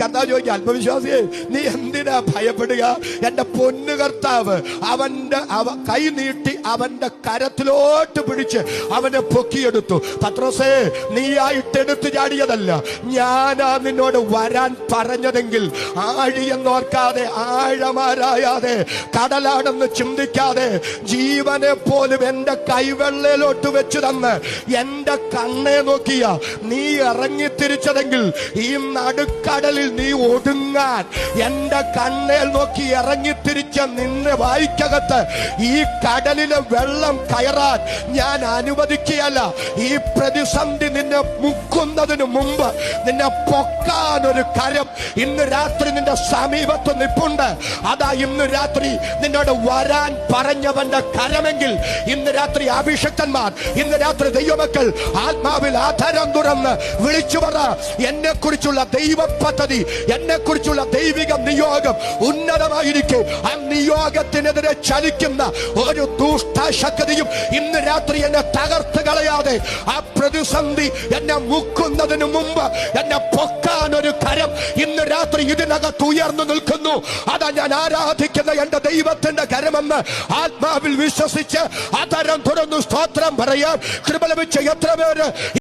കർത്താവ് ചോദിക്കുക, ആത്മവിശ്വാസിയെ നീ എന്തിനാ ഭയപ്പെടുക? എന്റെ പൊന്നു കർത്താവ് അവന്റെ കൈ നീട്ടി അവന്റെ കരത്തിലോട്ട് പിടിച്ച് അവനെ പൊക്കിയെടുത്തു. പത്രോസേ, നീയായിട്ടെടുത്തു ചാടിയതല്ല, ഞാനാ നിന്നോട് വരാൻ പറഞ്ഞതെങ്കിൽ ആഴിയെന്നോർക്കാതെ, ആഴമാരായാതെ, കടലാണെന്ന് ചിന്തിക്കാതെ, ജീവനെ പോലും എന്റെ കൈവെള്ളയിലോട്ട് വെച്ചു തന്ന് എന്റെ കണ്ണെ നോക്കിയ നീ ഇറങ്ങിത്തിരിച്ചതെങ്കിൽ ഈ നടുക്കടലിൽ നീ ഒടുങ്ങാൻ എന്റെ കണ്ണേ നോക്കി ഇറങ്ങിത്തിരിച്ച നിന്നെ വായിക്കകത്ത് ഈ കടലിലെ വെള്ളം കയറാൻ ഞാൻ അനുവദിക്കുകയല്ല. ഈ പ്രതിസന്ധി നിന്നെ മുക്കുന്നതിന് മുമ്പ് നിന്നെ പൊക്കാൻ ഒരു കരം ഇന്ന് രാത്രി നിന്റെ സമീപത്ത് നിൽപ്പുണ്ട്. അതാ ഇന്ന് രാത്രി നിന്നോട് വരാൻ പറഞ്ഞവന്റെ കരമെങ്കിൽ ഇന്ന് രാത്രി അഭിഷക്തന്മാർ, ഇന്ന് രാത്രി ദൈവമക്കൾ ആത്മാവിൽ ആധാരം തുറന്ന് വിളിച്ചു പറ, എന്നെ കുറിച്ചുള്ള ദൈവ പദ്ധതി, എന്നെ കുറിച്ചുള്ള ദൈവിക നിയോഗം ഉന്നതമായിരിക്കും. ആ നിയോഗത്തിനെതിരെ ചലിക്കുന്ന ഒരു ദുഷ്ടശക്തിയും ഇന്ന് രാത്രി എന്നെ തകർത്ത് കളയാതെ, ആ പ്രതിസന്ധി എന്നെ മുക്കുന്നതിന് മുമ്പ് എന്നെ പൊക്കാൻ ഒരു കരം ഇന്ന് രാത്രി ഇതിനകത്ത് ഉയർന്നു നിൽക്കുന്നു. അതാ ഞാൻ ആരാധിക്കുന്ന എന്റെ ദൈവത്തിന്റെ കരമെന്ന് ആത്മാവിൽ വിശ്വസിച്ച് ആധാരം തുറന്നു സ്തോത്രം പറയാൻ കൃപ ലഭിച്ച എത്ര പേര്